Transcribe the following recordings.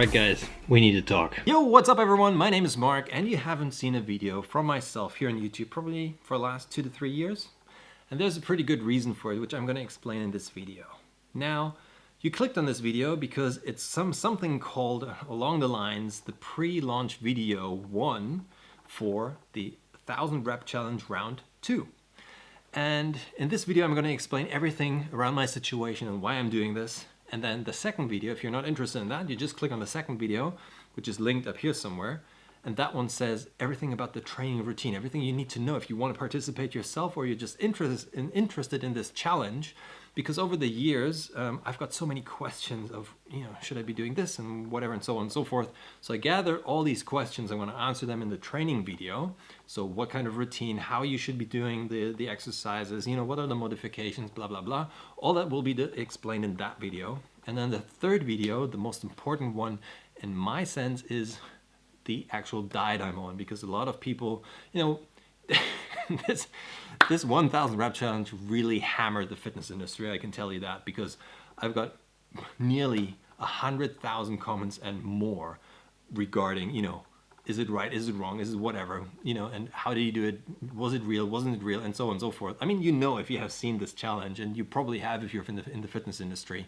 Alright guys, we need to talk. Yo, what's up everyone? My name is Mark and you haven't seen a video from myself here on YouTube probably for the last 2 to 3 years. And there's a pretty good reason for it, which I'm going to explain in this video. Now, you clicked on this video because it's something called, along the lines, the pre-launch video 1 for the 1000 rep challenge round 2. And in this video I'm going to explain everything around my situation and why I'm doing this. And then the second video, if you're not interested in that, you just click on the second video, which is linked up here somewhere. And that one says everything about the training routine, everything you need to know if you want to participate yourself or you're just interested in this challenge. Because over the years, I've got so many questions of, should I be doing this and whatever and so on and so forth. So I gathered all these questions. I'm going to answer them in the training video. So what kind of routine, how you should be doing the exercises, what are the modifications, blah, blah, blah. All that will be explained in that video. And then the third video, the most important one in my sense, is the actual diet I'm on. Because a lot of people, this 1000 rep challenge really hammered the fitness industry, I can tell you that, because I've got nearly 100,000 comments and more regarding, is it right, is it wrong, is it whatever, and how did you do it, was it real, wasn't it real, and so on and so forth. I mean, if you have seen this challenge, and you probably have if you're in the fitness industry.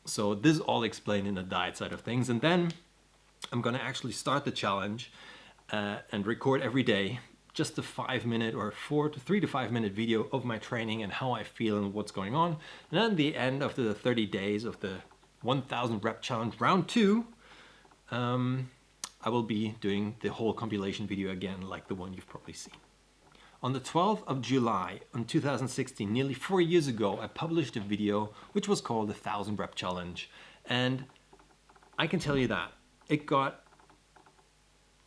So this is all explained in the diet side of things, and then I'm going to actually start the challenge and record every day just a 5-minute or 3 to 5 minute video of my training and how I feel and what's going on. And then at the end of the 30 days of the 1000 rep challenge round 2, I will be doing the whole compilation video again, like the one you've probably seen. On the 12th of July in 2016, nearly 4 years ago, I published a video which was called the 1000 rep challenge. And I can tell you that it got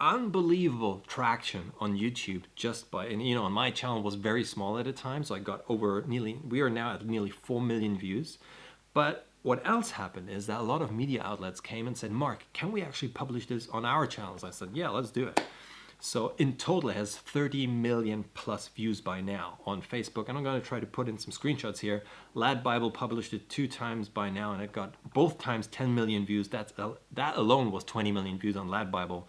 unbelievable traction on YouTube just by, and my channel was very small at the time, so I got we are now at nearly 4 million views. But what else happened is that a lot of media outlets came and said, Mark, can we actually publish this on our channels? I said, yeah, let's do it. So in total it has 30 million plus views by now on Facebook. And I'm going to try to put in some screenshots here. Lad Bible published it 2 times by now and it got both times 10 million views. That alone was 20 million views on Lad Bible.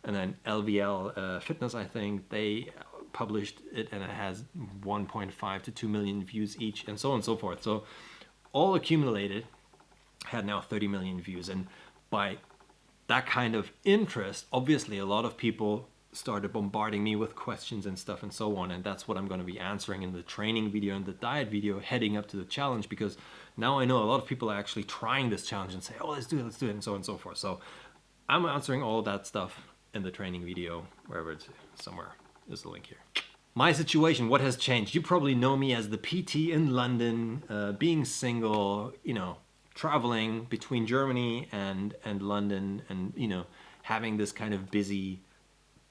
And then LVL Fitness, I think, they published it and it has 1.5 to 2 million views each and so on and so forth. So all accumulated had now 30 million views. And by that kind of interest, obviously a lot of people started bombarding me with questions and stuff and so on. And that's what I'm going to be answering in the training video and the diet video heading up to the challenge, because now I know a lot of people are actually trying this challenge and say, oh, let's do it, and so on and so forth. So I'm answering all that stuff in the training video, wherever it's somewhere. There's the link here. My situation, what has changed? You probably know me as the PT in London, being single, traveling between Germany and London, and having this kind of busy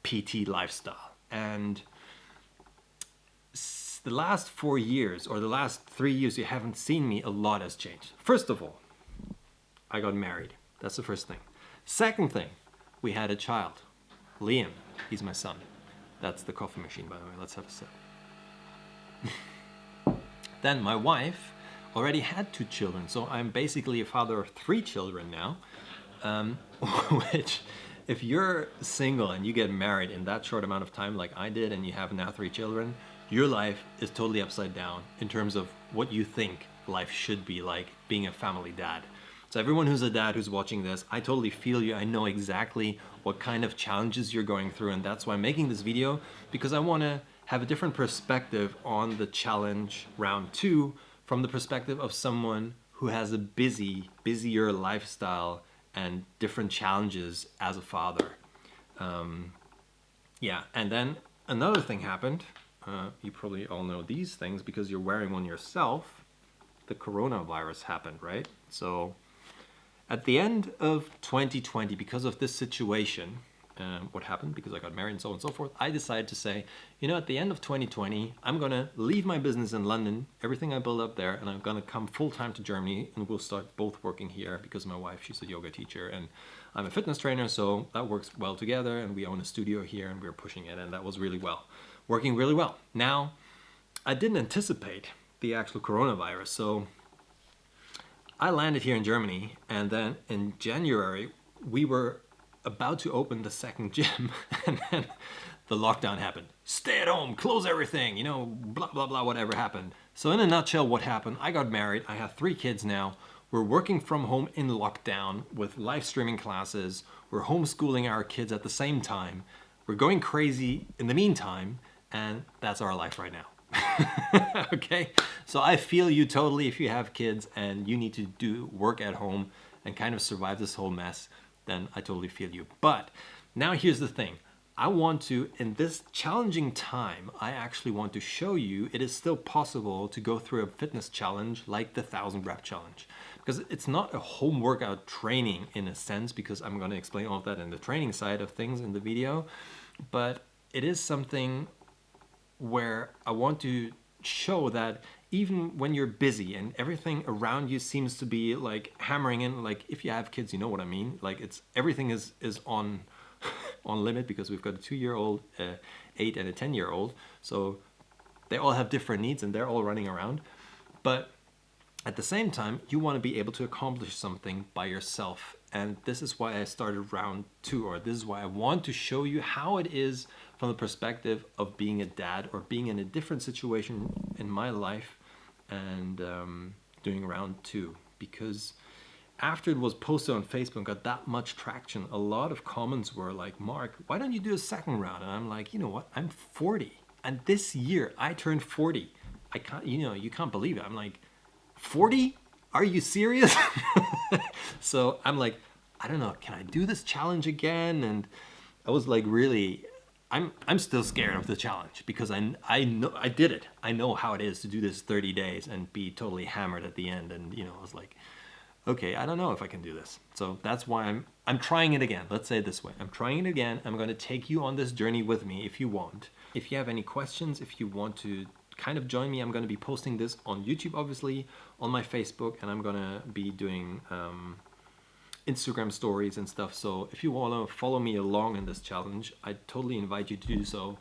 PT lifestyle. And the last 4 years or the last 3 years you haven't seen me, a lot has changed. First of all, I got married. That's the first thing. Second thing, we had a child. Liam, he's my son. That's the coffee machine, by the way. Let's have a sip. Then my wife already had 2 children, so I'm basically a father of 3 children now, which, if you're single and you get married in that short amount of time like I did and you have now 3 children, your life is totally upside down in terms of what you think life should be like being a family dad. So everyone who's a dad who's watching this, I totally feel you. I know exactly what kind of challenges you're going through, and that's why I'm making this video, because I want to have a different perspective on the challenge round 2 from the perspective of someone who has a busier lifestyle and different challenges as a father. Yeah, and then another thing happened. You probably all know these things because you're wearing one yourself. The coronavirus happened, right? So at the end of 2020, because of this situation, what happened, because I got married and so on and so forth, I decided to say, at the end of 2020, I'm going to leave my business in London, everything I built up there, and I'm going to come full-time to Germany, and we'll start both working here because my wife, she's a yoga teacher, and I'm a fitness trainer, so that works well together, and we own a studio here, and we're pushing it, and that was working really well. Now, I didn't anticipate the actual coronavirus, so I landed here in Germany, and then in January, we were about to open the second gym, and then the lockdown happened. Stay at home, close everything, you know, blah, blah, blah, whatever happened. So in a nutshell, what happened, I got married, I have 3 kids now, we're working from home in lockdown with live streaming classes, we're homeschooling our kids at the same time, we're going crazy in the meantime, and that's our life right now. Okay, so I feel you totally if you have kids and you need to do work at home and kind of survive this whole mess, then I totally feel you. But now here's the thing. I want to, in this challenging time, I actually want to show you it is still possible to go through a fitness challenge like the 1000 rep challenge. Because it's not a home workout training in a sense, because I'm going to explain all of that in the training side of things in the video, but it is something where I want to show that even when you're busy and everything around you seems to be like hammering in, like if you have kids, you know what I mean, like it's everything is on on limit, because we've got a 2-year-old, 8 and a 10-year-old, so they all have different needs and they're all running around. But at the same time, you want to be able to accomplish something by yourself, and this is why I started round 2, or this is why I want to show you how it is from the perspective of being a dad or being in a different situation in my life, and doing round 2. Because after it was posted on Facebook and got that much traction, a lot of comments were like, Mark, why don't you do a second round? And I'm like, you know what, I'm 40, and this year I turned 40. I can't, you know, you can't believe it. I'm like, 40? Are you serious? So I'm like, I don't know, can I do this challenge again? And I was like, really, I'm still scared of the challenge, because I know I did it. I know how it is to do this 30 days and be totally hammered at the end. And you know, I was like, okay, I don't know if I can do this. So that's why I'm trying it again. Let's say it this way. I'm trying it again. I'm going to take you on this journey with me if you want. If you have any questions, if you want to kind of join me, I'm going to be posting this on YouTube, obviously, on my Facebook, and I'm going to be doing Instagram stories and stuff. So if you want to follow me along in this challenge, I totally invite you to do so.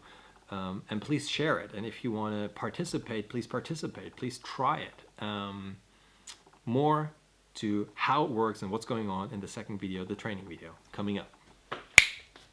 And please share it. And if you want to participate, please participate. Please try it. More to how it works and what's going on in the second video, the training video, coming up.